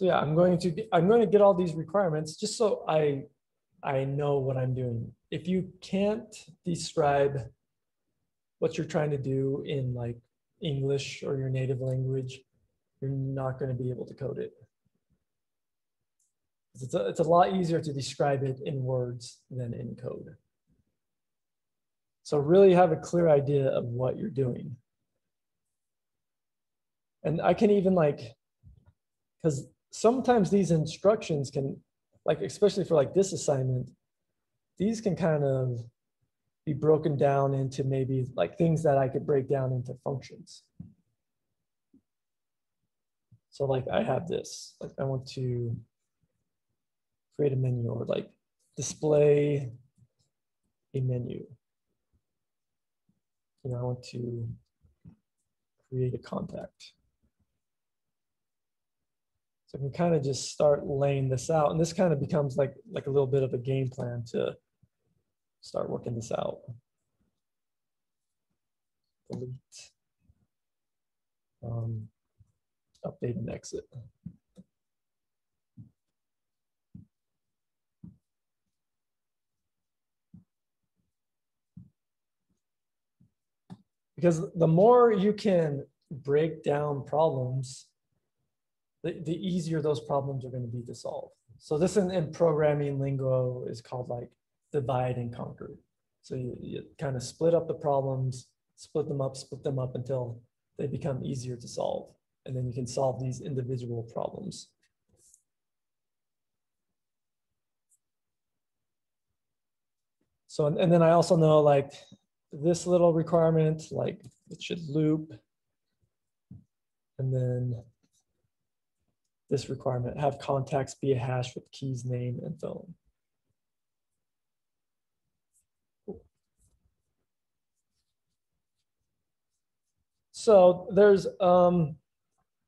So yeah, I'm going to get all these requirements just so I know what I'm doing. If you can't describe what you're trying to do in like English or your native language, you're not going to be able to code it. It's a lot easier to describe it in words than in code. So really have a clear idea of what you're doing. And I can even like, because sometimes these instructions can, like, especially for like this assignment, these can kind of be broken down into maybe like things that I could break down into functions. So like I have this, like I want to create a menu or like display a menu. You know, I want to create a contact. So I can kind of just start laying this out, and this kind of becomes like a little bit of a game plan to start working this out. Delete, update and exit. Because the more you can break down problems, the easier those problems are going to be to solve. So this in programming lingo is called like divide and conquer. So you kind of split up the problems, split them up until they become easier to solve. And then you can solve these individual problems. So, and then I also know like this little requirement, like it should loop. And then this requirement, have contacts be a hash with keys, name, and phone. So there's a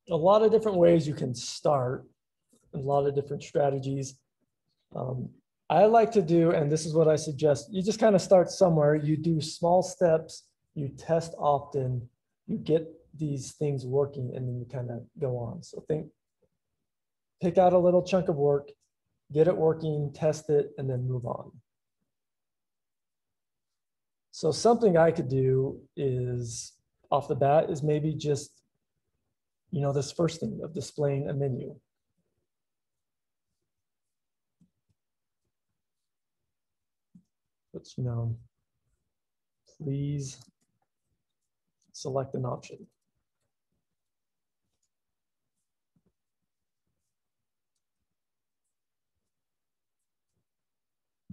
lot of different ways you can start, a lot of different strategies. I like to do, and this is what I suggest, you just kind of start somewhere, you do small steps, you test often, you get these things working, and then you kind of go on. So pick out a little chunk of work, get it working, test it, and then move on. So something I could do is, off the bat, is maybe just, you know, this first thing of displaying a menu. But, you know, please select an option.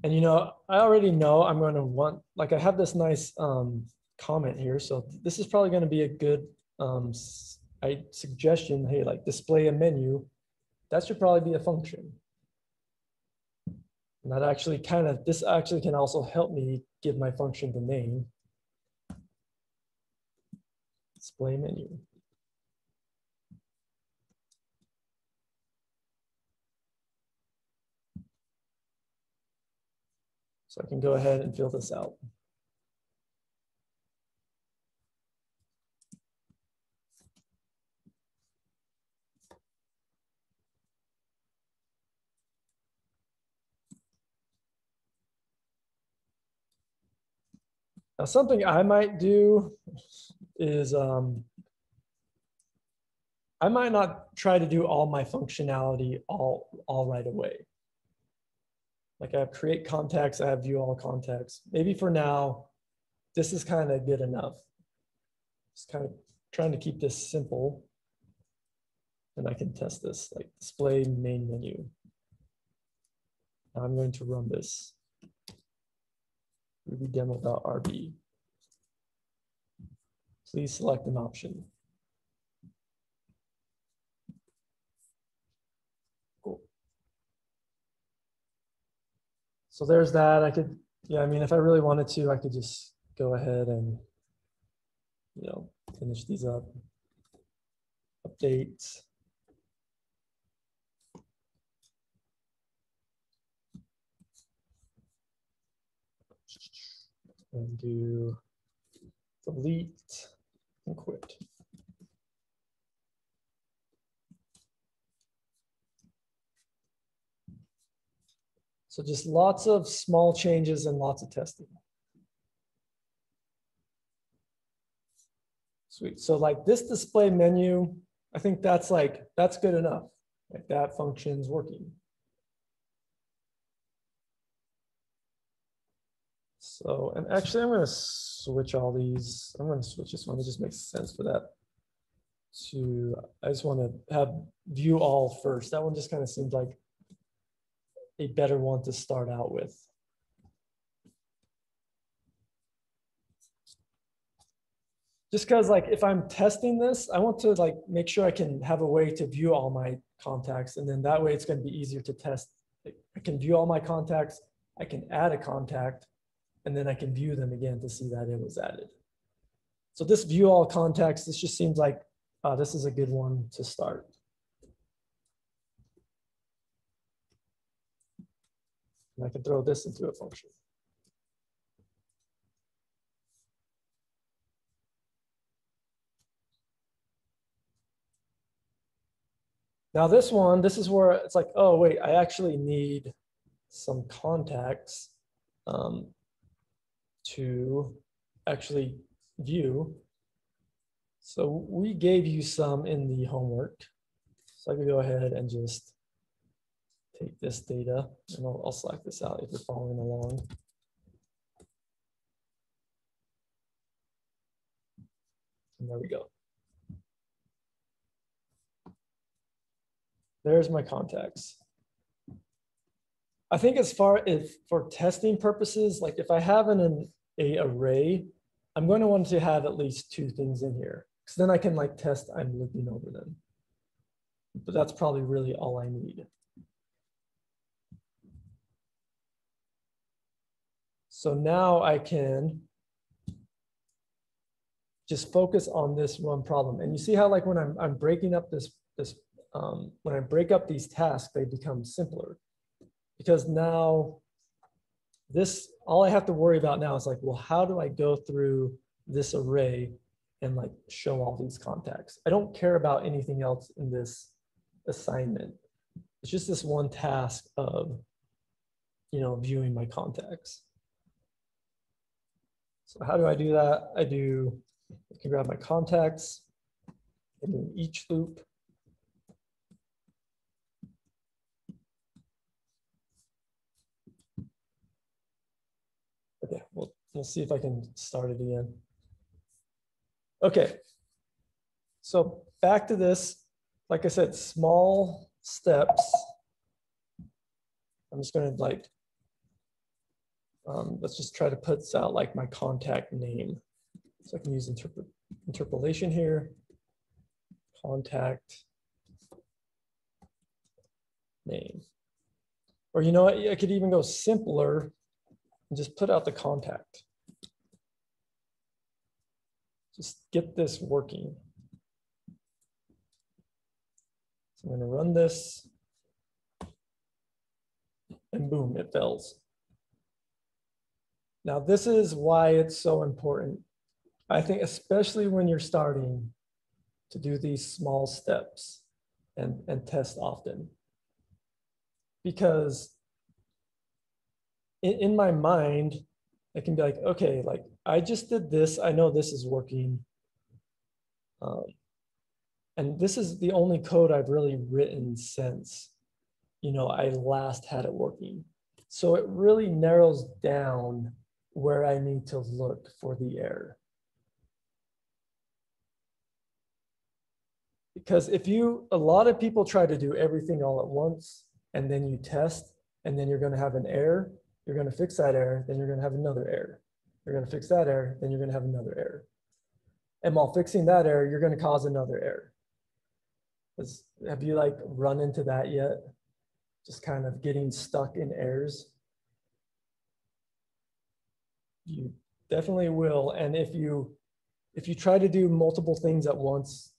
And, you know, I already know I'm going to want, like I have this nice comment here. So this is probably going to be a good suggestion. Hey, like display a menu. That should probably be a function. And that actually this actually can also help me give my function the name. Display menu. So I can go ahead and fill this out. Now, something I might do is I might not try to do all my functionality all right away. Like I have create contacts, I have view all contacts. Maybe for now, this is kind of good enough. Just kind of trying to keep this simple. And I can test this, like display main menu. Now I'm going to run this. rubydemo.rb. Please select an option. Cool. So there's that. I could, yeah, I mean, if I really wanted to, I could just go ahead and, you know, finish these up. Update. And do delete and quit. So just lots of small changes and lots of testing. Sweet. So like this display menu, I think that's good enough. Like that function's working. So, and actually I'm going to switch all these. I'm going to switch this one. It just makes sense for that to, I just want to have view all first. That one just kind of seems like a better one to start out with. Just because like if I'm testing this, I want to like make sure I can have a way to view all my contacts, and then that way it's going to be easier to test. I can view all my contacts, I can add a contact, and then I can view them again to see that it was added. So this view all contacts, this just seems like this is a good one to start. And I can throw this into a function. Now this one, this is where it's like, oh wait, I actually need some contacts to actually view. So we gave you some in the homework. So I could go ahead and just take this data, and I'll select this out if you're following along. And there we go. There's my contacts. I think as far as for testing purposes, like if I have an array, I'm going to want to have at least 2 things in here. Because then I can like test I'm looping over them. But that's probably really all I need. So now I can just focus on this one problem. And you see how like when I'm breaking up when I break up these tasks, they become simpler. Because now all I have to worry about now is like, well, how do I go through this array and like show all these contacts? I don't care about anything else in this assignment. It's just this one task of, viewing my contacts. So how do I do that? I can grab my contacts and do each loop. Okay, we'll see if I can start it again. Okay, so back to this, like I said, small steps. I'm just gonna let's just try to put out like my contact name. So I can use interpolation here, contact name. Or you know what, I could even go simpler and just put out the contact. Just get this working. So I'm going to run this, and boom, it fails. Now this is why it's so important. I think especially when you're starting to do these small steps and test often. Because in my mind, I can be like, okay, like I just did this. I know this is working. And this is the only code I've really written since, I last had it working. So it really narrows down where I need to look for the error. Because a lot of people try to do everything all at once, and then you test, and then you're going to have an error. You're going to fix that error, then you're going to have another error. You're going to fix that error, then you're going to have another error. And while fixing that error, you're going to cause another error. Have you like run into that yet? Just kind of getting stuck in errors? You definitely will. And if you try to do multiple things at once,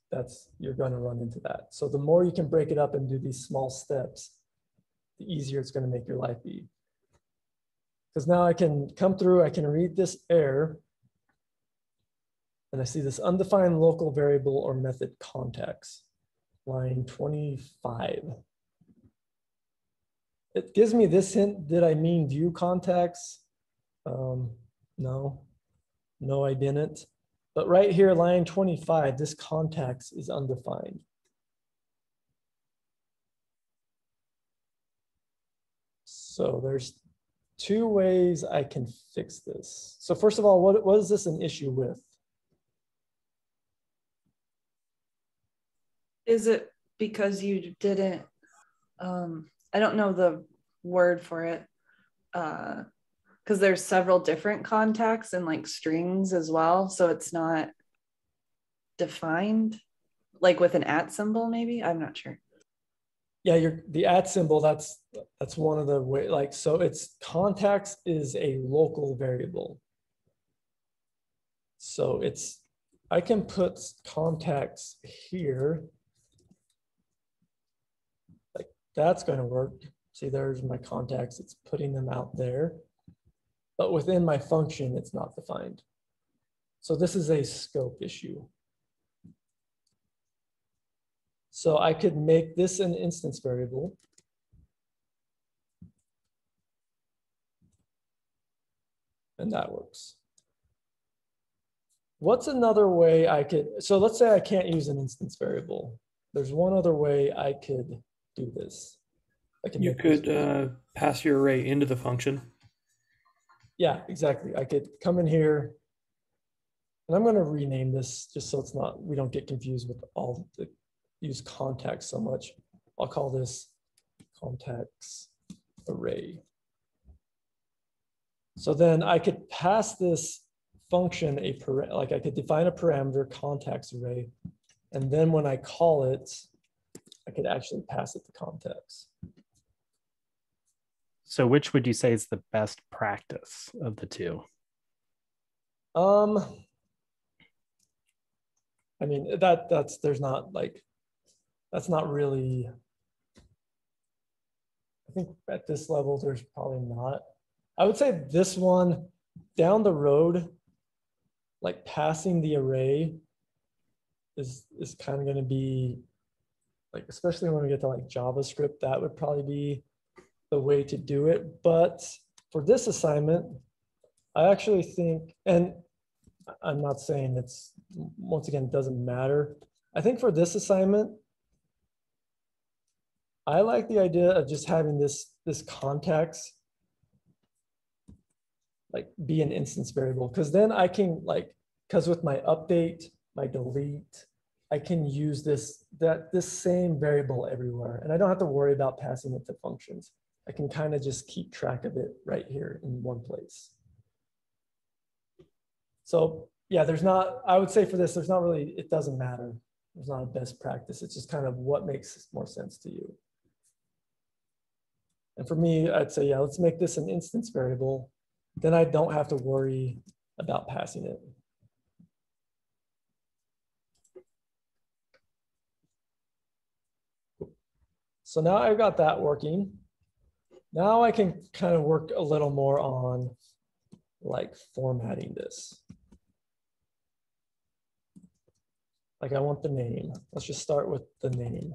you're going to run into that. So the more you can break it up and do these small steps, the easier it's going to make your life be. Because now I can come through, I can read this error, and I see this undefined local variable or method contacts, line 25. It gives me this hint. Did I mean view contacts? No, no, I didn't. But right here, line 25, this contacts is undefined. So there's two ways I can fix this. So first of all, what is this an issue with? Is it because you didn't, I don't know the word for it, because there's several different contacts and like strings as well. So it's not defined, like with an @ symbol, maybe? I'm not sure. Yeah, the @ symbol, that's one of the way, like, so it's contacts is a local variable. So I can put contacts here. Like that's going to work. See, there's my contacts. It's putting them out there. But within my function, it's not defined. So this is a scope issue. So I could make this an instance variable. And that works. What's another way I could, so let's say I can't use an instance variable. There's one other way I could do this. You could pass your array into the function. Yeah, exactly. I could come in here, and I'm going to rename this just so it's not, we don't get confused with all the use contacts so much. I'll call this contacts array. So then I could pass this function like I could define a parameter contacts array, and then when I call it, I could actually pass it to contacts. So which would you say is the best practice of the two? I mean, there's not like, that's not really, I think at this level, there's probably not. I would say this one down the road, like passing the array is kind of going to be like, especially when we get to like JavaScript, that would probably be the way to do it. But for this assignment, I actually think, and I'm not saying it's, once again, it doesn't matter. I think for this assignment, I like the idea of just having this contacts like be an instance variable, because then I can like, because with my update, my delete, I can use this same variable everywhere, and I don't have to worry about passing it to functions. I can kind of just keep track of it right here in one place. So yeah, there's not, I would say for this, there's not really, it doesn't matter. There's not a best practice. It's just kind of what makes more sense to you. And for me, I'd say, yeah, let's make this an instance variable. Then I don't have to worry about passing it. So now I've got that working. Now I can kind of work a little more on like formatting this. Like I want the name. Let's just start with the name.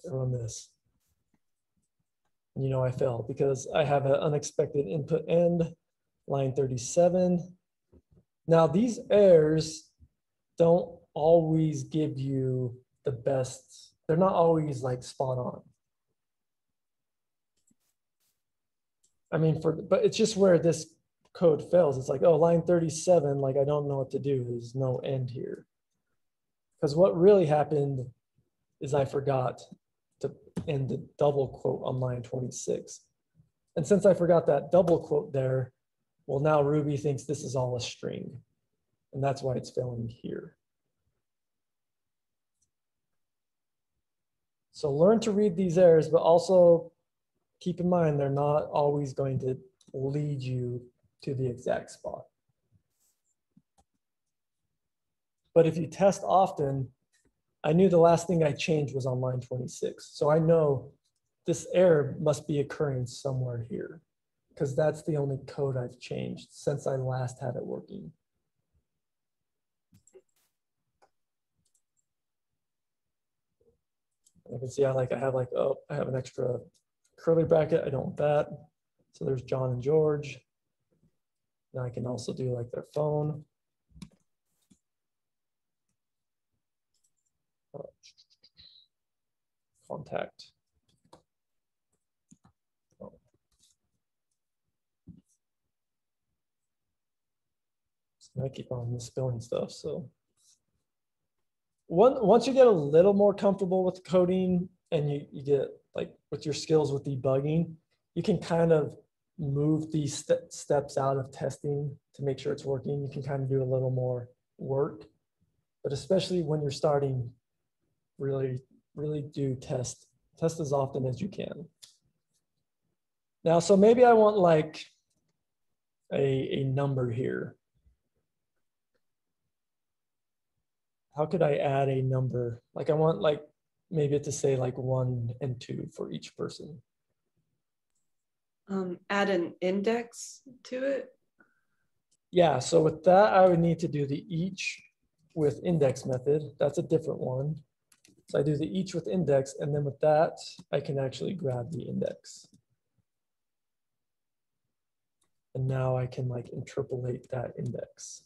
Run this. And you know I failed because I have an unexpected input end, line 37. Now these errors don't always give you the best. They're not always like spot on. I mean, but it's just where this code fails. It's like, oh, line 37, like I don't know what to do. There's no end here. Because what really happened is I forgot to end the double quote on line 26. And since I forgot that double quote there, well, now Ruby thinks this is all a string. And that's why it's failing here. So learn to read these errors, but also keep in mind they're not always going to lead you to the exact spot. But if you test often, I knew the last thing I changed was on line 26. So I know this error must be occurring somewhere here, because that's the only code I've changed since I last had it working. You can see I have like, oh, I have an extra curly bracket. I don't want that. So there's John and George. Now I can also do like their phone. Contact. Oh. So I keep on misspelling stuff. So once you get a little more comfortable with coding and you get like with your skills with debugging, you can kind of move these steps out of testing to make sure it's working. You can kind of do a little more work, but especially when you're starting, really do test as often as you can. Now, so maybe I want like a number here. How could I add a number? Like I want like maybe to say like 1 and 2 for each person. Add an index to it. Yeah, so with that, I would need to do the each with index method. That's a different one. So I do the each with index, and then with that, I can actually grab the index. And now I can like interpolate that index.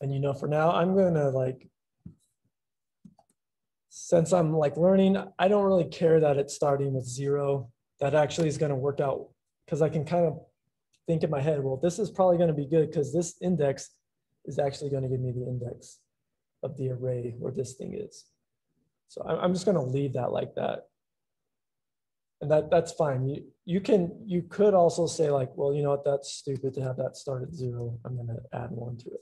And you know, for now, I'm gonna like, since I'm like learning, I don't really care that it's starting with 0. That actually is gonna work out because I can kind of think in my head, well, this is probably gonna be good because this index is actually gonna give me the index of the array where this thing is. So I'm just gonna leave that like that. And that's fine. You could also say like, well, you know what, that's stupid to have that start at 0. I'm gonna add 1 to it.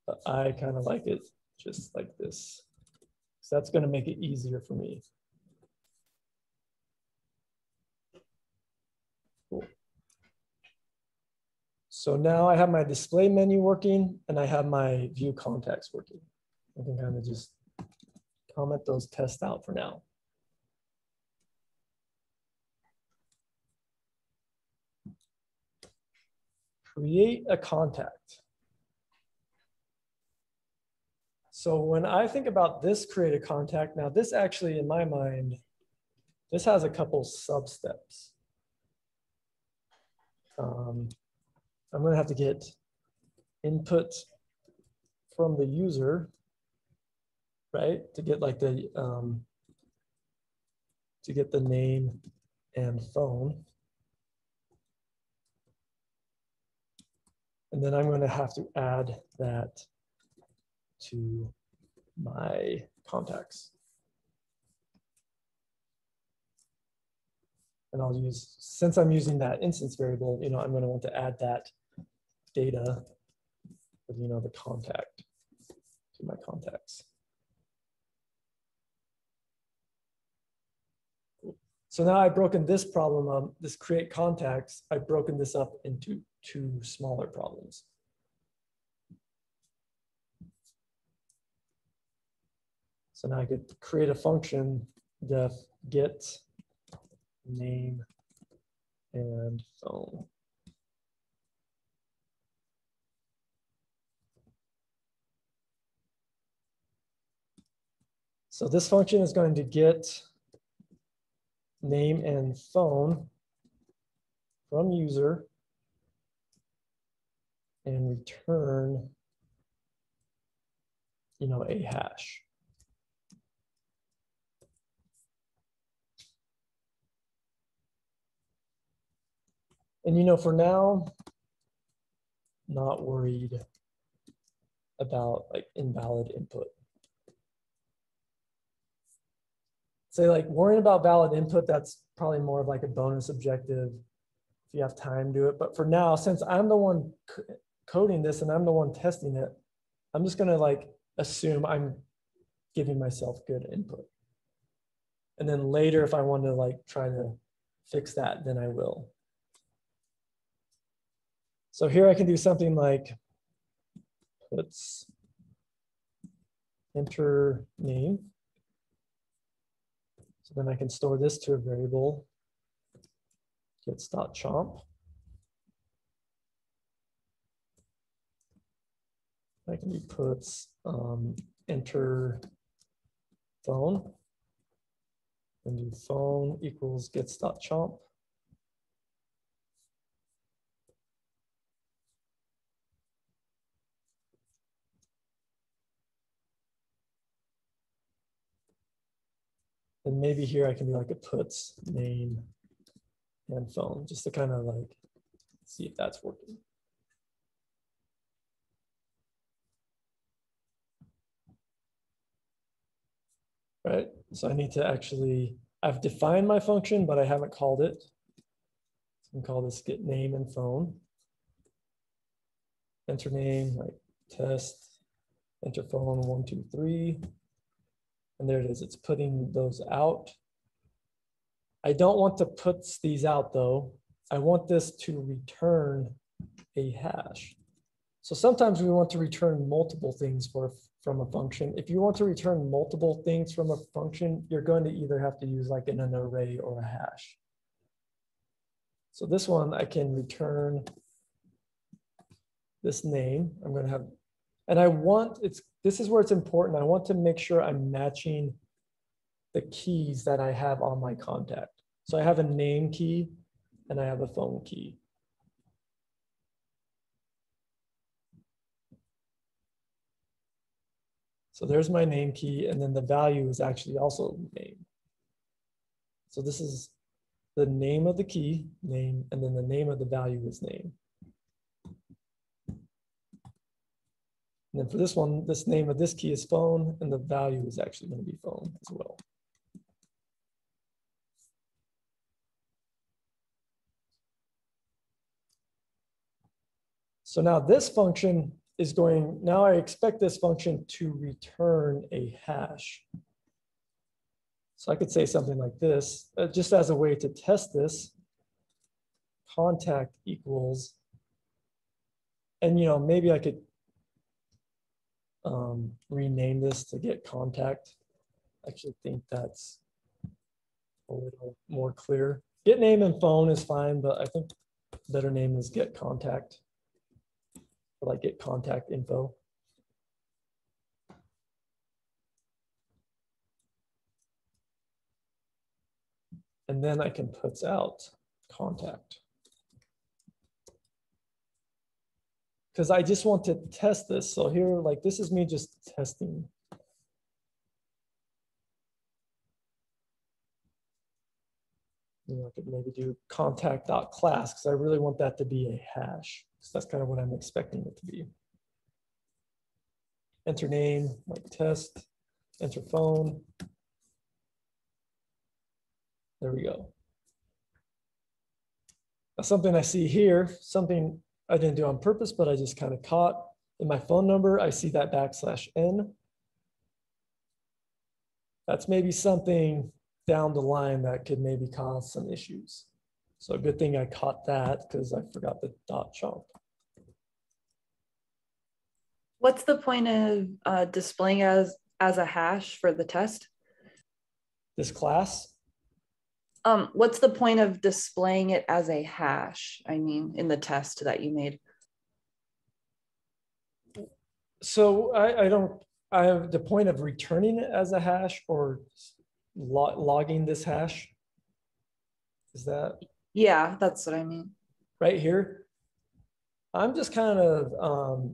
But I kind of like it just like this. So that's gonna make it easier for me. Cool. So now I have my display menu working and I have my view contacts working. I can kind of just comment those tests out for now. Create a contact. So when I think about this create a contact, now this actually in my mind, this has a couple sub steps. I'm going to have to get input from the user, right? To get like the name and phone. And then I'm going to have to add that to my contacts. And I'll use, since I'm using that instance variable, you know, I'm going to want to add that data with, you know, the contact to my contacts. Cool. So now I've broken this problem up, this create contacts, I've broken this up into 2 smaller problems. So now I could create a function, def get name and phone. So this function is going to get name and phone from user and return, you know, a hash. And you know, for now, not worried about like invalid input. Say like worrying about valid input, that's probably more of like a bonus objective. If you have time, do it. But for now, since I'm the one coding this and I'm the one testing it, I'm just gonna like assume I'm giving myself good input. And then later, if I want to like try to fix that, then I will. So here I can do something like let's enter name. So then I can store this to a variable, gets.chomp. I can do puts enter phone, and do phone equals gets.chomp. And maybe here I can do like a puts name and phone, just to kind of like see if that's working. Right, so I need to actually, I've defined my function, but I haven't called it. So I can call this get name and phone. Enter name, like test, enter phone 1, 2, 3. And there it is, it's putting those out. I don't want to put these out though. I want this to return a hash. So sometimes we want to return multiple things from a function. If you want to return multiple things from a function, you're going to either have to use like an array or a hash. So this one, I can return this name. I'm going to have, and I want, this is where it's important. I want to make sure I'm matching the keys that I have on my contact. So I have a name key and I have a phone key. So there's my name key, and then the value is actually also name. So this is the name of the key, name, and then the name of the value is name. And then for this one, this name of this key is phone, and the value is actually going to be phone as well. So now this function is going, now I expect this function to return a hash. So I could say something like this, just as a way to test this, contact equals, and maybe I could rename this to get contact. I actually think that's a little more clear. Get name and phone is fine, but I think better name is get contact. Or like get contact info. And then I can put out contact. Because I just want to test this. So here, like this is me just testing. I could maybe do contact.class because I really want that to be a hash. So that's kind of what I'm expecting it to be. Enter name, like test, enter phone. There we go. Now something I see here, something I didn't do on purpose, but I just kind of caught. In my phone number, I see that \n. That's maybe something down the line that could maybe cause some issues. So a good thing I caught that because I forgot the .chomp. What's the point of displaying as a hash for the test? This class? What's the point of displaying it as a hash? I mean, in the test that you made. So I have the point of returning it as a hash or logging this hash. Is that? Yeah, that's what I mean. Right here. I'm just kind of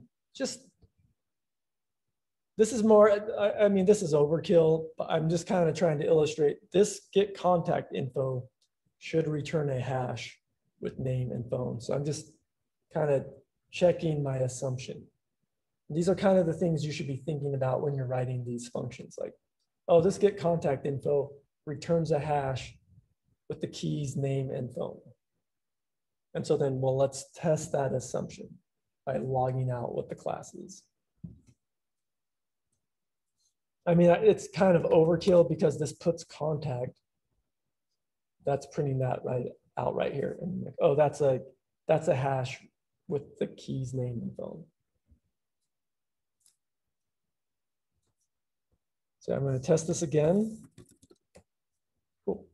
this is more, I mean, this is overkill, but I'm just kind of trying to illustrate this get contact info should return a hash with name and phone. So I'm just kind of checking my assumption. These are kind of the things you should be thinking about when you're writing these functions. Like, oh, this get contact info returns a hash with the keys name and phone. And so then, well, let's test that assumption by logging out what the class is. I mean, it's kind of overkill because this puts contact. That's printing that out right here. And like, oh, that's a hash with the keys name and phone. So I'm going to test this again. Cool.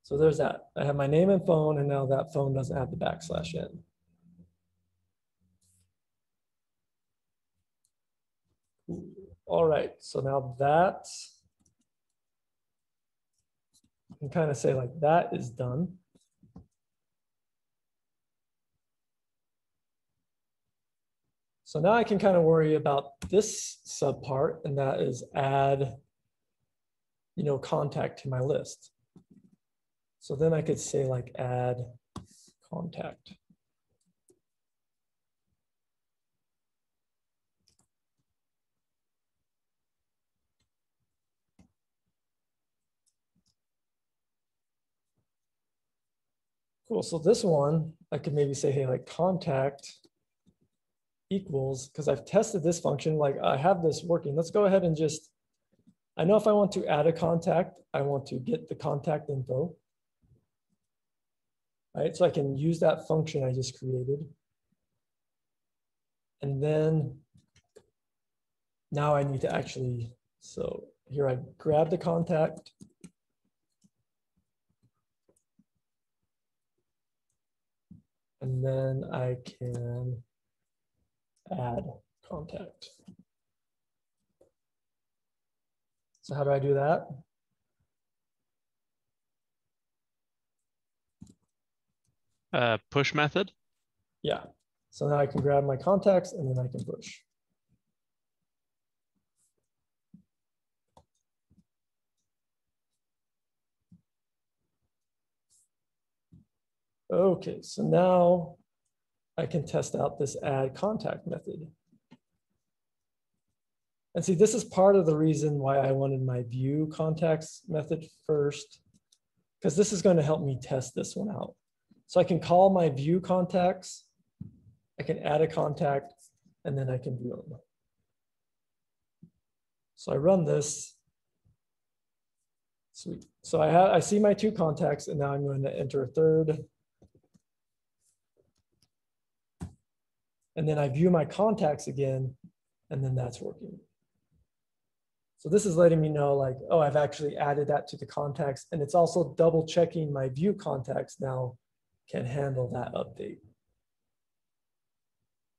So there's that. I have my name and phone, and now that phone doesn't have the \n. All right, so now that, I can kind of say like that is done. So now I can kind of worry about this subpart, and that is add, contact to my list. So then I could say like add contact. Cool, so this one, I could maybe say, hey, like contact equals, because I've tested this function, like I have this working. Let's go ahead and just, I know if I want to add a contact, I want to get the contact info. Right, so I can use that function I just created. And then now I need to actually, so here I grab the contact. And then I can add contact. So how do I do that? Push method. Yeah. So now I can grab my contacts and then I can push. Okay, so now I can test out this add contact method. And see, this is part of the reason why I wanted my view contacts method first, because this is going to help me test this one out. So I can call my view contacts, I can add a contact, and then I can view them. So I run this. Sweet. So I see my two contacts, and now I'm going to enter a third. And then I view my contacts again, and then that's working. So this is letting me know like, oh, I've actually added that to the contacts, and it's also double checking my view contacts now can handle that update.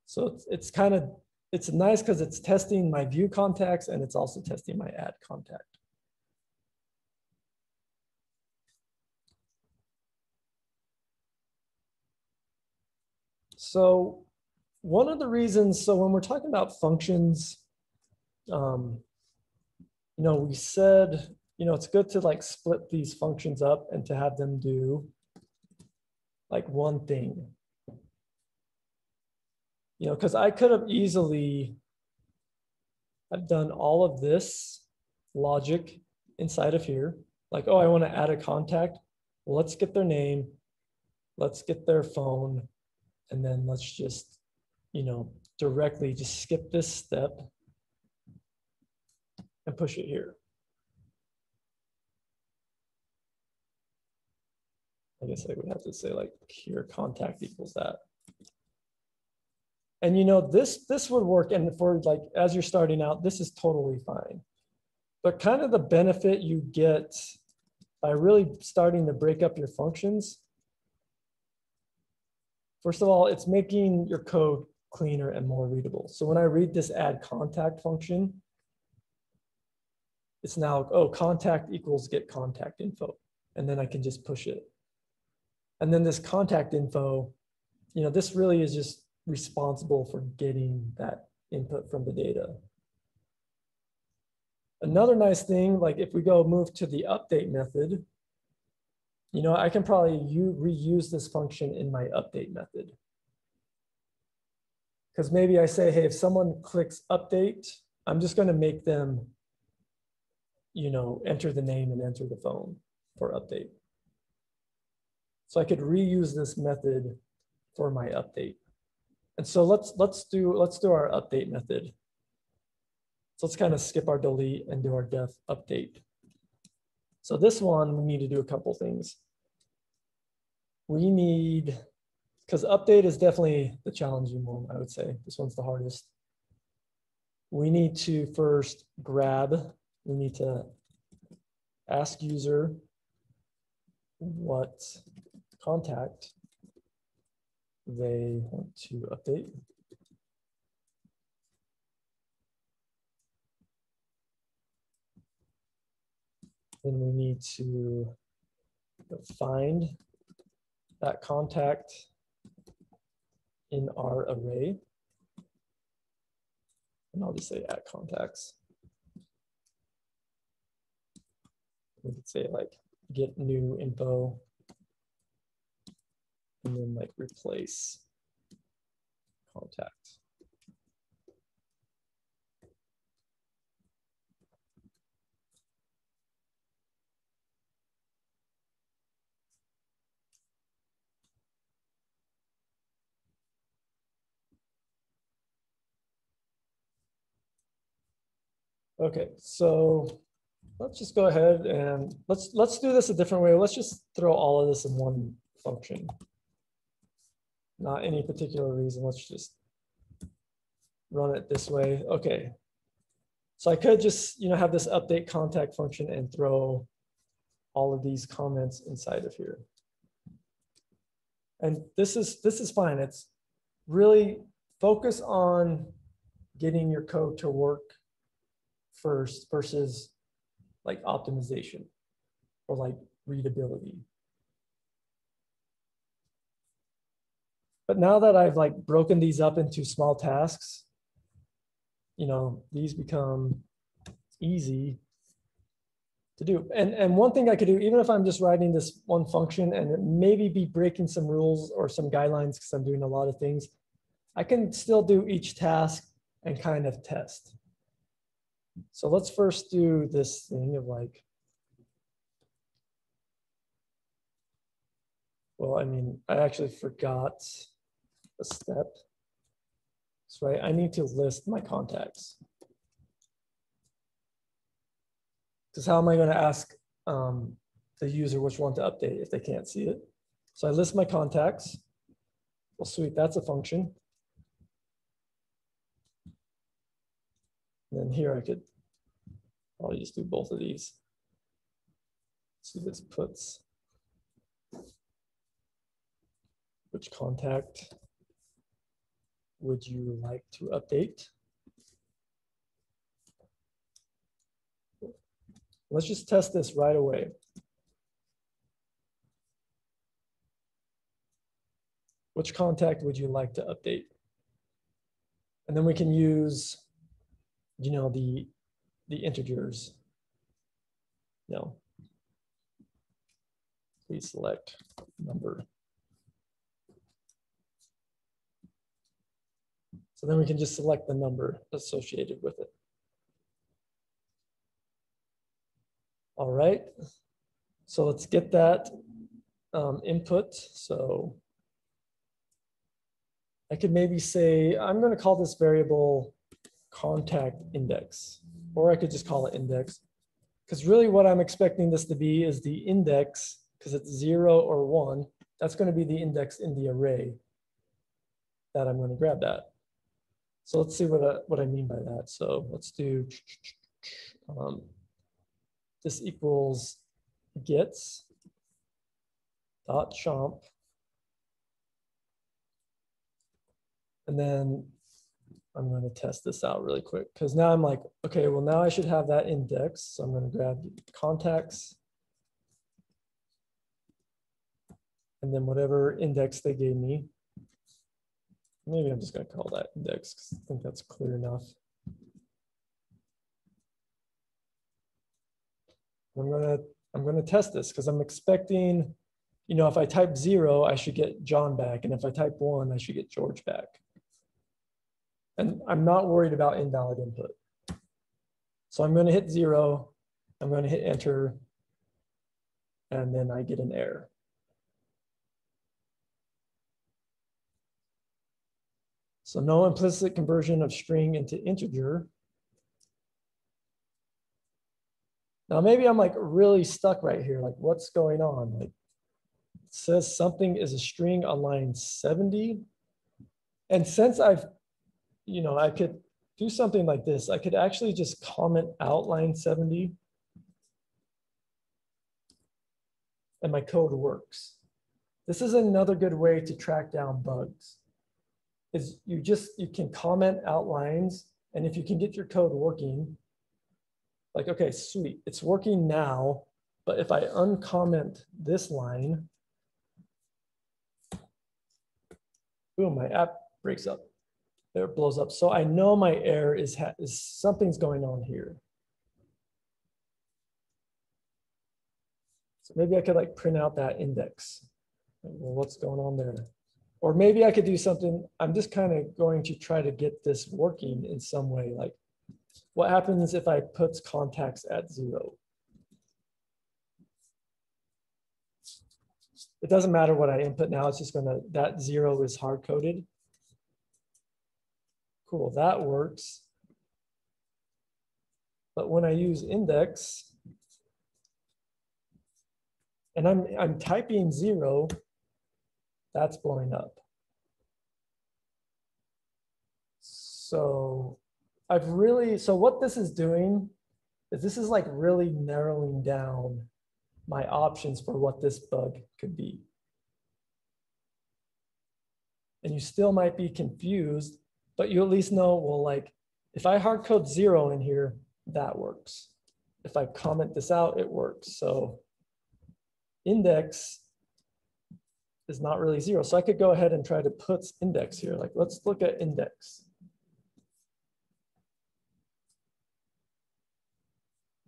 So it's kind of, it's nice because it's testing my view contacts and it's also testing my add contact. So one of the reasons, so when we're talking about functions, we said, it's good to like split these functions up and to have them do like one thing. Because I could have easily have done all of this logic inside of here. Like, oh, I want to add a contact. Well, let's get their name. Let's get their phone. And then let's just, directly just skip this step and push it here. I guess I would have to say like here contact equals that. And this would work, and for like as you're starting out, this is totally fine. But kind of the benefit you get by really starting to break up your functions, first of all, it's making your code cleaner and more readable. So when I read this add contact function, it's now, oh, contact equals get contact info. And then I can just push it. And then this contact info, this really is just responsible for getting that input from the data. Another nice thing, like if we go move to the update method, I can probably reuse this function in my update method. Because maybe I say, hey, if someone clicks update, I'm just going to make them, enter the name and enter the phone for update. So I could reuse this method for my update. And so let's do our update method. So let's kind of skip our delete and do our def update. So this one, we need to do a couple things. We need, because update is definitely the challenging one, I would say. This one's the hardest. We need to first we need to ask user what contact they want to update. Then we need to find that contact in our array. And I'll just say at contacts. We could say like get new info and then like replace contact. Okay, so let's just go ahead and let's do this a different way. Let's just throw all of this in one function. Not any particular reason. Let's just run it this way. Okay. So I could just, have this update contact function and throw all of these comments inside of here. And this is fine. It's really focus on getting your code to work first versus like optimization or like readability. But now that I've like broken these up into small tasks, these become easy to do. And one thing I could do, even if I'm just writing this one function and it maybe be breaking some rules or some guidelines because I'm doing a lot of things, I can still do each task and kind of test. So let's first do this thing of like, well, I actually forgot a step. So I need to list my contacts. Because how am I going to ask the user which one to update if they can't see it? So I list my contacts. Well, sweet, that's a function. And then here I could probably just do both of these. So this puts which contact would you like to update? Let's just test this right away. Which contact would you like to update? And then we can use, the integers. Please select number. So then we can just select the number associated with it. All right, so let's get that input. So I could maybe say, I'm going to call this variable contact index, or I could just call it index. Because really what I'm expecting this to be is the index, because it's 0 or 1, that's going to be the index in the array that I'm going to grab that. So let's see what I mean by that. So let's do this equals gets dot chomp. And then I'm going to test this out really quick because now I'm like, okay, well now I should have that index. So I'm going to grab contacts and then whatever index they gave me. Maybe I'm just going to call that index because I think that's clear enough. I'm going to test this because I'm expecting, if I type 0, I should get John back. And if I type 1, I should get George back. And I'm not worried about invalid input. So I'm going to hit 0. I'm going to hit enter. And then I get an error. So no implicit conversion of string into integer. Now maybe I'm like really stuck right here. Like what's going on? Like it says something is a string on line 70. And since I've, I could do something like this. I could actually just comment out line 70. And my code works. This is another good way to track down bugs. Is you can comment out lines, and if you can get your code working, like, okay, sweet, it's working now. But if I uncomment this line, boom, my app breaks up. There it blows up. So I know my error is something's going on here. So maybe I could like print out that index. Well, what's going on there? Or maybe I could do something. I'm just kind of going to try to get this working in some way. Like what happens if I put contacts at 0? It doesn't matter what I input now. It's just gonna, that 0 is hard coded. Cool, that works. But when I use index, and I'm typing 0, that's blowing up. So so what this is doing is this is like really narrowing down my options for what this bug could be. And you still might be confused, but you at least know, well, like if I hard code 0 in here, that works. If I comment this out, it works. So index is not really 0. So I could go ahead and try to put index here. Like, let's look at index.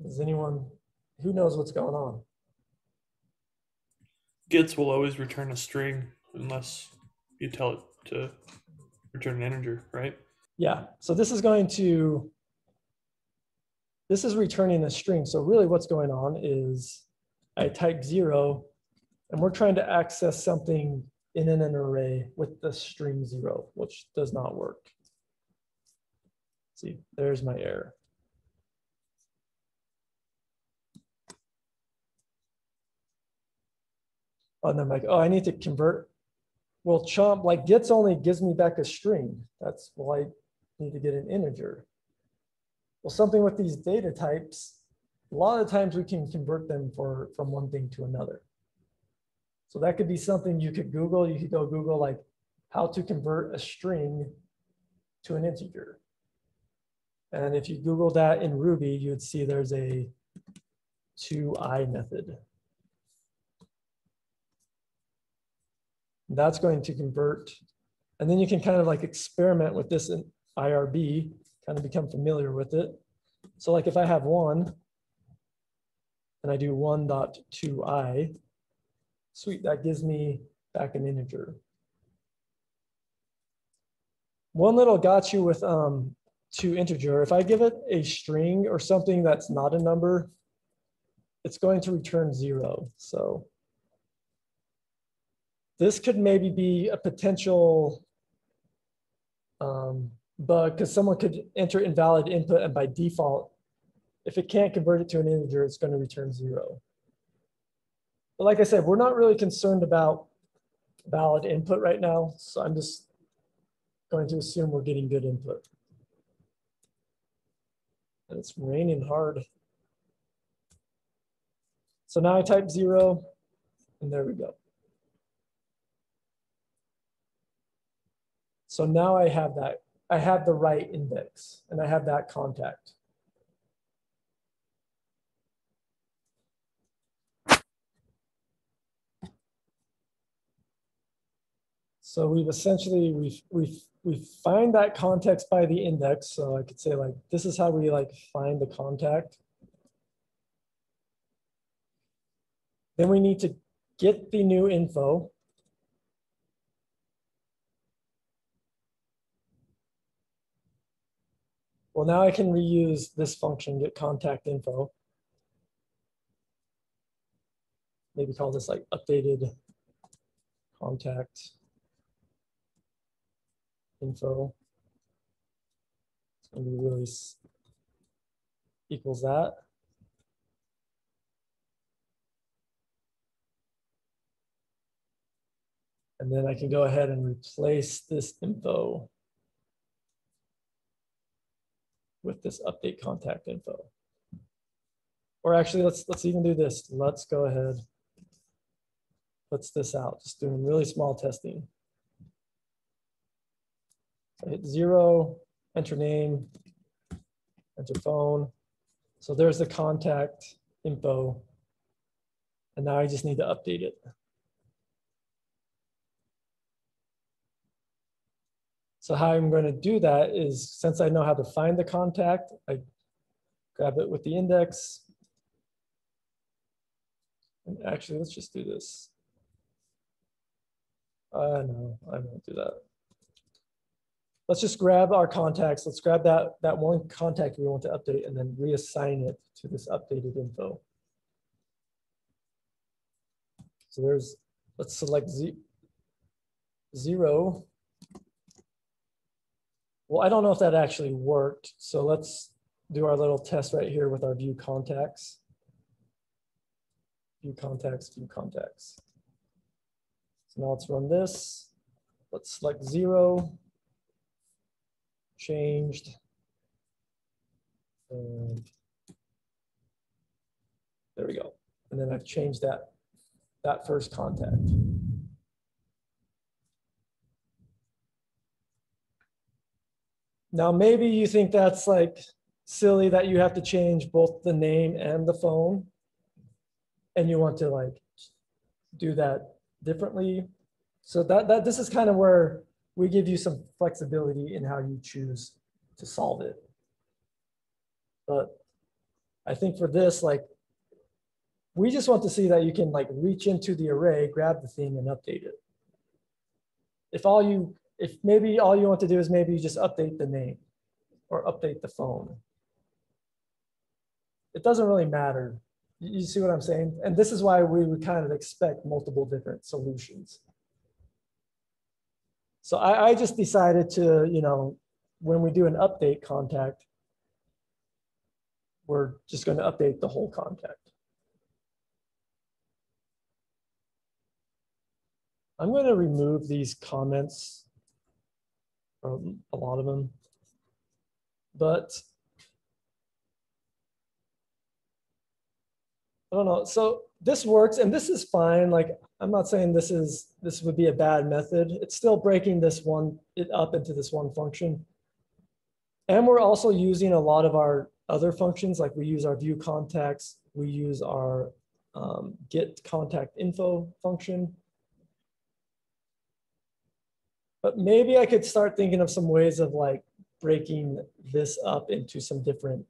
Does anyone, who knows what's going on? Gets will always return a string unless you tell it to return an integer, right? Yeah, so this is returning a string. So really what's going on is I type 0 and we're trying to access something in an array with the string 0, which does not work. See, there's my error. And I'm like, oh, I need to convert. Well, chomp, like gets only gives me back a string. That's why I need to get an integer. Well, something with these data types, a lot of times we can convert them from one thing to another. So that could be something you could Google. You could go Google like how to convert a string to an integer. And if you Google that in Ruby, you would see there's a toI method. That's going to convert. And then you can kind of like experiment with this in IRB, kind of become familiar with it. So like if I have 1 and I do 1.toI, sweet, that gives me back an integer. One little got you with toInteger. If I give it a string or something that's not a number, it's going to return 0. So this could maybe be a potential bug because someone could enter invalid input and by default, if it can't convert it to an integer, it's going to return 0. But like I said, we're not really concerned about valid input right now. So I'm just going to assume we're getting good input. And it's raining hard. So now I type 0 and there we go. So now I have that. I have the right index and I have that contact. So we've essentially, we find that context by the index. So I could say like, this is how we like find the contact. Then we need to get the new info. Well, now I can reuse this function, get contact info. Maybe call this like updated contact info. It's going to be really equals that. And then I can go ahead and replace this info with this update contact info. Or actually, let's even do this. Let's go ahead, puts this out, just doing really small testing. So I hit 0, enter name, enter phone. So there's the contact info And now I just need to update it. So how I'm going to do that is, since I know how to find the contact, I grab it with the index. And actually, let's just do this. No, I won't do that. Let's just grab our contacts. Let's grab that one contact we want to update and then reassign it to this updated info. So let's select 0. Well, I don't know if that actually worked. So let's do our little test right here with our view contacts. View contacts, view contacts. So now let's run this. Let's select 0. Changed. And there we go. And then I've changed that first contact. Now, maybe you think that's like silly that you have to change both the name and the phone, and you want to like do that differently. So this is kind of where we give you some flexibility in how you choose to solve it. But I think for this, like, we just want to see that you can like reach into the array, grab the thing, and update it. If maybe all you want to do is maybe just update the name or update the phone. It doesn't really matter. You see what I'm saying? And this is why we would kind of expect multiple different solutions. So I just decided to, when we do an update contact, we're just going to update the whole contact. I'm going to remove these comments, or a lot of them, but I don't know. So this works, and this is fine. Like, I'm not saying this would be a bad method. It's still breaking it up into this one function. And we're also using a lot of our other functions, like we use our view contacts, we use our get contact info function. But maybe I could start thinking of some ways of like breaking this up into some different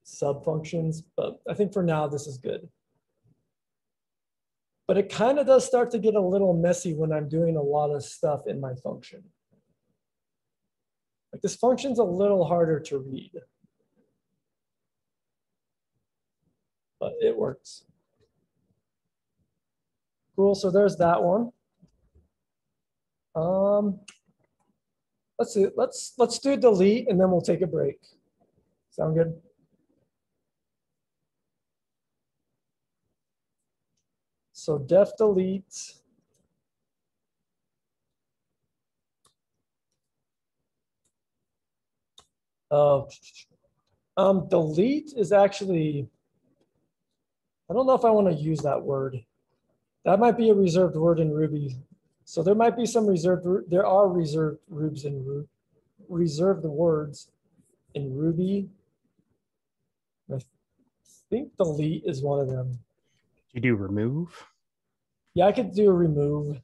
sub functions. But I think for now, this is good. But it kind of does start to get a little messy when I'm doing a lot of stuff in my function. Like, this function's a little harder to read, but it works. Cool, so there's that one. Let's see, let's do delete and then we'll take a break. Sound good? So def delete. Delete is actually, I don't know if I want to use that word. That might be a reserved word in Ruby. So there might be some there are reserved words in Ruby. I think delete is one of them. You do remove? Yeah, I could do a remove.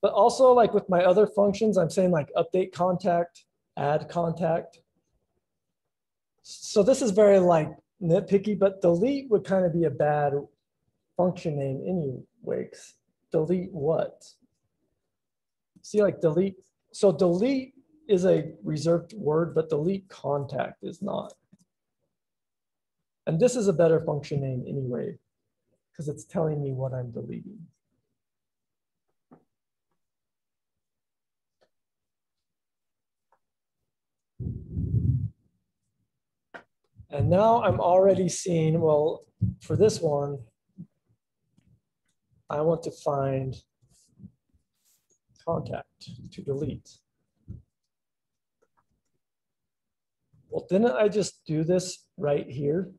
But also, like with my other functions, I'm saying like update contact, add contact. So this is very like nitpicky, but delete would kind of be a bad function name anyway. Delete what? See, like delete. So delete is a reserved word, but delete contact is not. And this is a better function name anyway, because it's telling me what I'm deleting. And now I'm already seeing, well, for this one, I want to find contact to delete. Well, didn't I just do this right here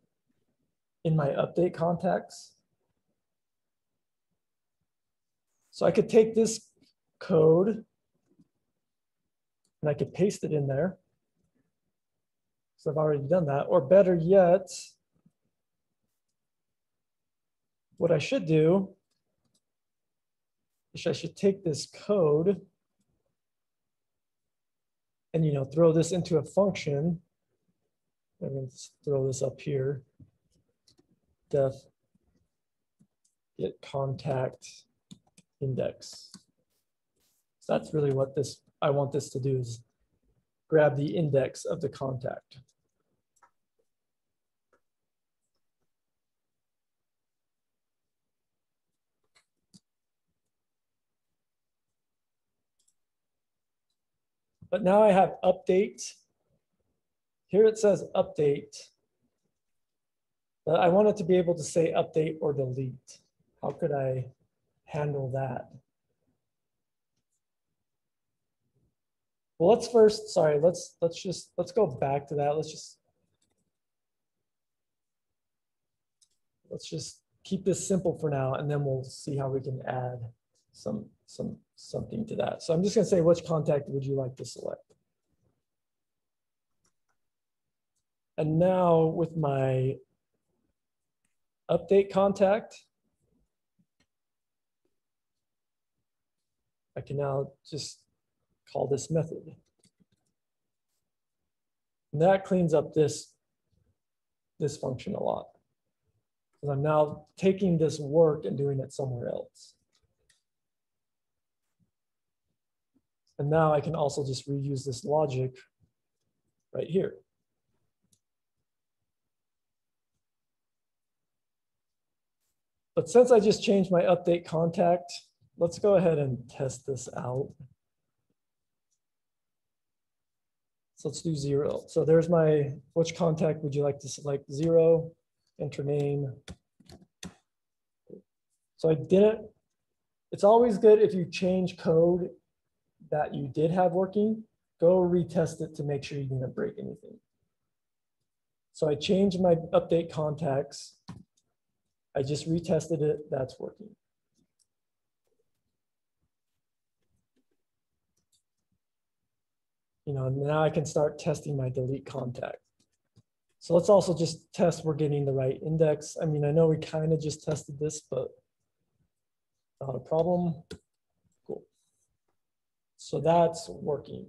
in my update contacts? So I could take this code and I could paste it in there. So I've already done that. Or better yet, what I should do is I should take this code and, you know, throw this into a function. I'm going to throw this up here. Def get contact index. So that's really what this, I want this to do, is grab the index of the contact. But now I have update. Here it says update. But I want it to be able to say update or delete. How could I handle that? Well, let's first, sorry, let's go back to that. Let's just keep this simple for now, and then we'll see how we can add something to that. So I'm just gonna say, which contact would you like to select? And now with my update contact, I can now just call this method. And that cleans up this function a lot, because I'm now taking this work and doing it somewhere else. And now I can also just reuse this logic right here. But since I just changed my update contact, let's go ahead and test this out. So let's do 0. So there's my, which contact would you like to select? 0, enter name. So I didn't, it's always good if you change code that you did have working, go retest it to make sure you didn't break anything. So I changed my update contacts. I just retested it, that's working. You know, now I can start testing my delete contact. So let's also just test we're getting the right index. I mean, I know we kind of just tested this, but not a problem. Cool. So that's working.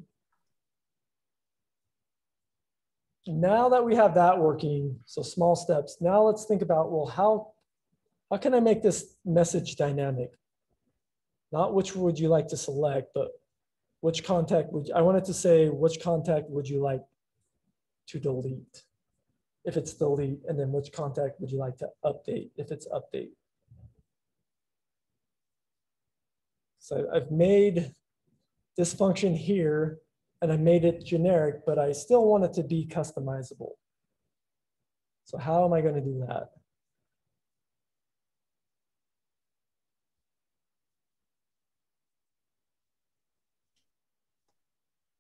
Now that we have that working, so small steps, now let's think about, well, how can I make this message dynamic? Not which would you like to select, but which contact would you, I wanted to say, which contact would you like to delete? If it's delete, and then which contact would you like to update if it's update? So I've made this function here and I made it generic, but I still want it to be customizable. So how am I going to do that?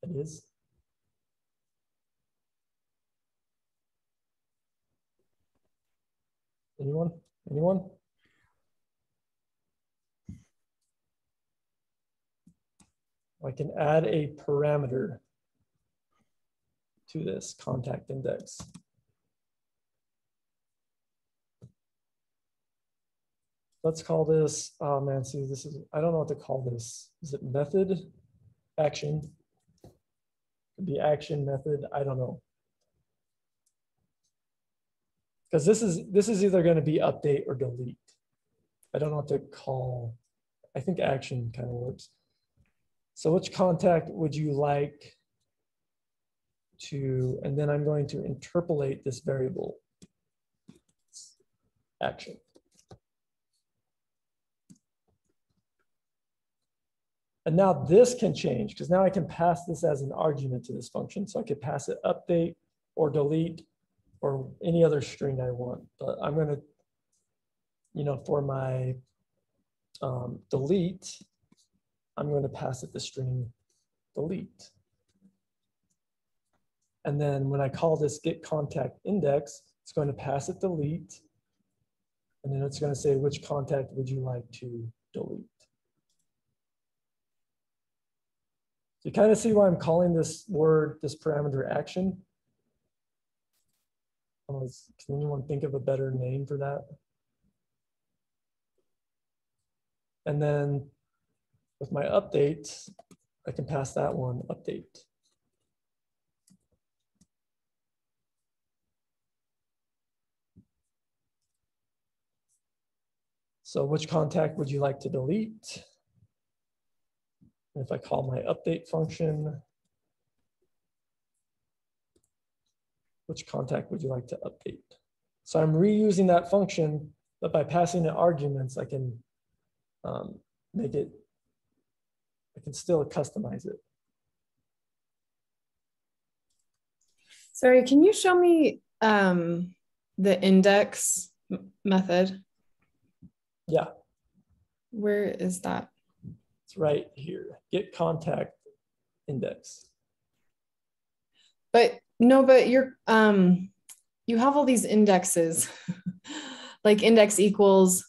It is. Anyone? Anyone? I can add a parameter to this contact index. Let's call this, oh man, see, this is, I don't know what to call this. Is it method? Action? Could be action, method, I don't know. Because this is either going to be update or delete. I don't know what to call. I think action kind of works. So which contact would you like to, and then I'm going to interpolate this variable action. And now this can change because now I can pass this as an argument to this function. So I could pass it update or delete or any other string I want. But I'm going to, you know, for my delete, I'm going to pass it the string delete. And then when I call this get contact index, it's going to pass it delete. And then it's going to say, which contact would you like to delete? So you kind of see why I'm calling this word, this parameter action. Can anyone think of a better name for that? And then with my update, I can pass that one update. So which contact would you like to delete? If I call my update function, which contact would you like to update? So I'm reusing that function, but by passing it arguments, I can make it, I can still customize it. Sorry, can you show me the index method? Yeah, Where is that? it's right here. Get contact index. But no, but you're you have all these indexes like index equals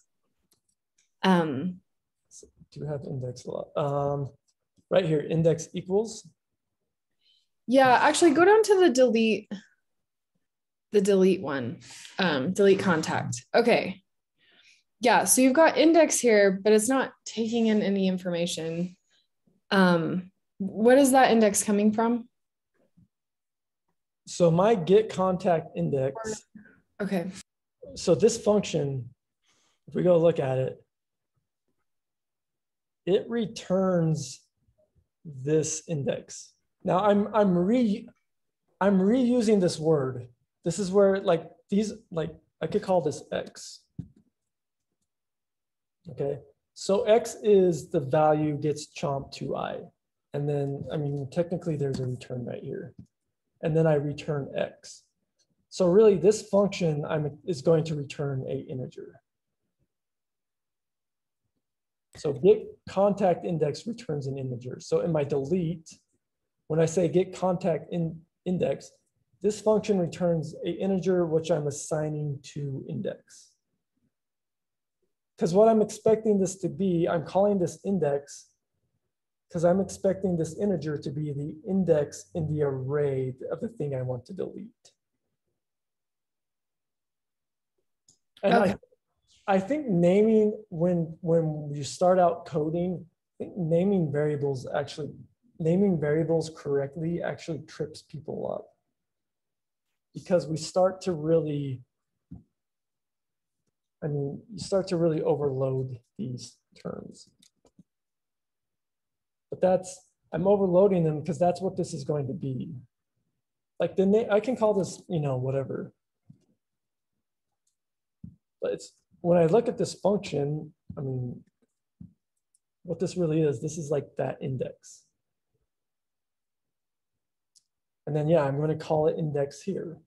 Do you have index a lot? Right here, index equals. yeah, actually go down to the delete one, delete contact. Okay. Yeah, so you've got index here, but it's not taking in any information. What is that index coming from? So my get contact index. Okay. So this function, if we go look at it, it returns this index. Now I'm reusing this word. This is where like these, like I could call this X. Okay, so X is the value gets chomped to I. And then, I mean, technically there's a return right here. And then I return X. So really this function is going to return a integer. So get contact index returns an integer. So in my delete, when I say get contact index, this function returns a integer which I'm assigning to index. Because what I'm expecting this to be, I'm calling this index because I'm expecting this integer to be the index in the array of the thing I want to delete. And Okay. I think naming, when you start out coding, I think naming variables correctly actually trips people up. Because we start to really, you start to really overload these terms. But I'm overloading them because that's what this is going to be. Like the name, I can call this, whatever. But when I look at this function, what this really is, this is like that index. And then, yeah, I'm going to call it index here.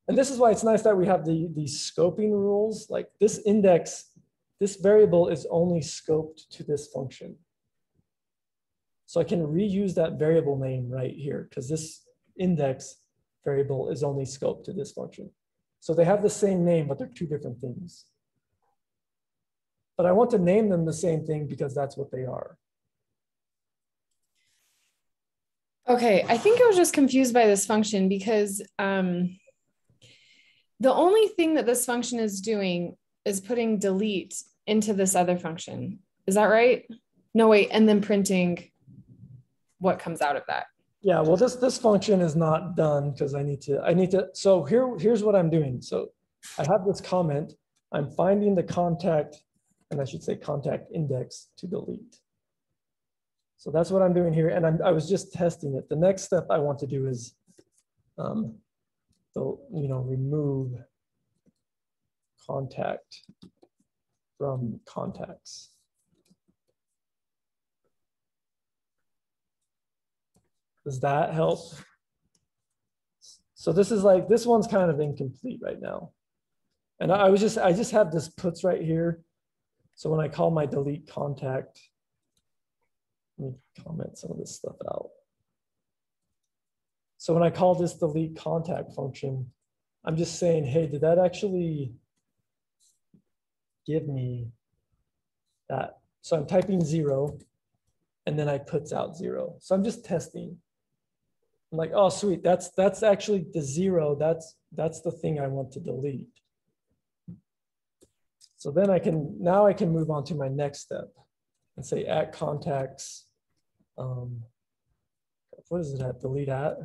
And this is why it's nice that we have these scoping rules. Like this index, this variable is only scoped to this function. So I can reuse that variable name right here because this index variable is only scoped to this function. So they have the same name, but they're two different things. But I want to name them the same thing because that's what they are. Okay, I think I was just confused by this function because the only thing that this function is doing is putting delete into this other function. Is that right? No, wait, and then printing what comes out of that. Yeah, well, this function is not done because I need to, so here's what I'm doing. So I have this comment, I'm finding the contact, and I should say contact index to delete. So that's what I'm doing here. And I was just testing it. The next step I want to do is, remove contact from contacts. Does that help? So this one's kind of incomplete right now. And I just have this puts right here. So when I call my delete contact, let me comment some of this stuff out. So when I call this delete contact function, I'm just saying, hey, did that actually give me that? So I'm typing 0, and then I puts out 0. So I'm just testing. I'm like, oh, sweet, that's actually the 0. That's the thing I want to delete. So then now I can move on to my next step and say at contacts. What is it at? Delete at?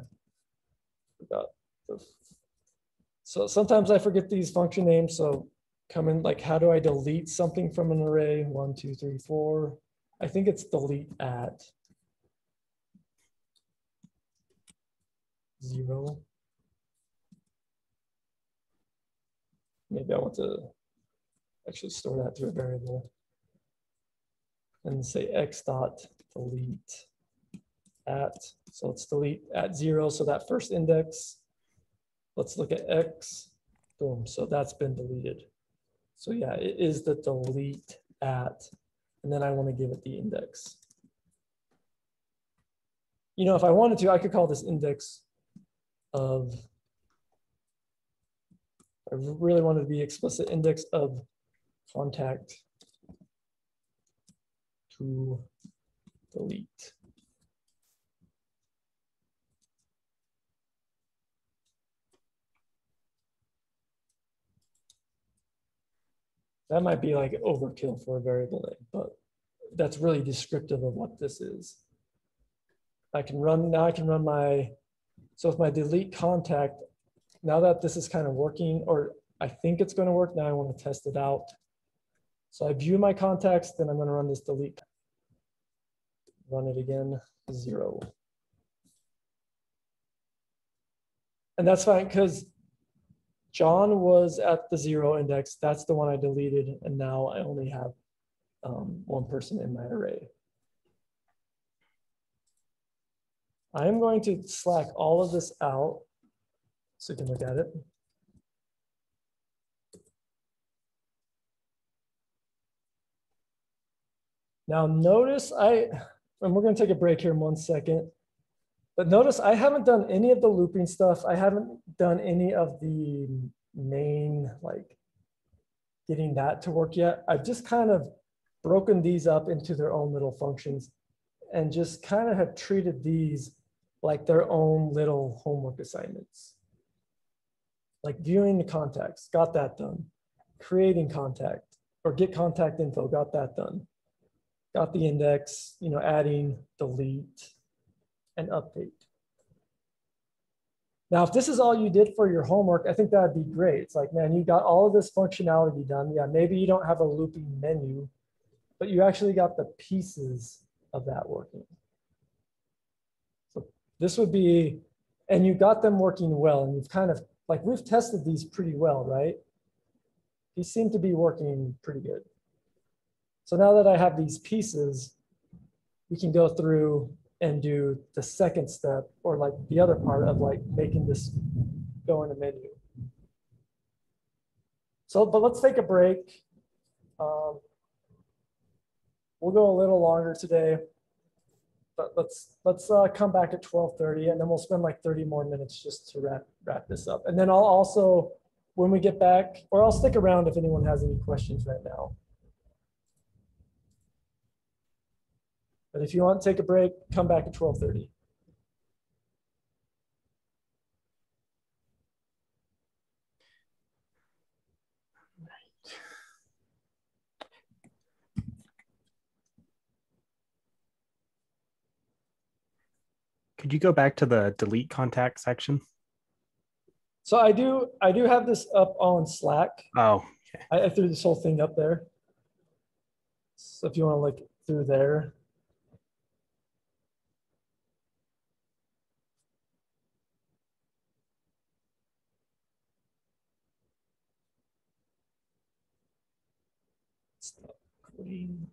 Forgot. So sometimes I forget these function names. So come in like, how do I delete something from an array? 1, 2, 3, 4. I think it's delete at 0. Maybe I want to actually store that to a variable and say x dot delete at. So let's delete at 0. So that first index, let's look at x. Boom. So that's been deleted. So yeah, it is the delete at, and then I want to give it the index. You know, if I wanted to, I could call this index of, I really wanted to be explicit, index of contact to delete. That might be like overkill for a variable name, but that's really descriptive of what this is. I can run my, so with my delete contact, now that this is kind of working, or I think it's going to work, now I want to test it out. So I view my contacts, then I'm going to run this delete. Run it again, 0. And that's fine because John was at the 0 index. That's the one I deleted. And now I only have one person in my array. I'm going to slack all of this out so you can look at it. Now notice and we're going to take a break here in 1 second. But notice I haven't done any of the looping stuff. I haven't done any of the main, like getting that to work yet. I've just kind of broken these up into their own little functions and just kind of have treated these like their own little homework assignments. Like viewing the contacts, got that done. Creating contact or get contact info, got that done. Got the index, you know, adding, delete, and update. Now, if this is all you did for your homework, I think that'd be great. It's like, man, you got all of this functionality done. Yeah, maybe you don't have a looping menu, but you actually got the pieces of that working. So this would be, and you got them working well, and you've kind of, like we've tested these pretty well, right? These seem to be working pretty good. So now that I have these pieces, we can go through and do the second step, or like the other part of like making this go in a menu. So, but let's take a break. We'll go a little longer today, but let's come back at 12:30, and then we'll spend like 30 more minutes just to wrap this up. And then I'll also, when we get back, or I'll stick around if anyone has any questions right now. But if you want to take a break, come back at 12:30. Could you go back to the delete contact section? So I do have this up on Slack. Oh, okay. I threw this whole thing up there. So if you want to look through there. Stop recording.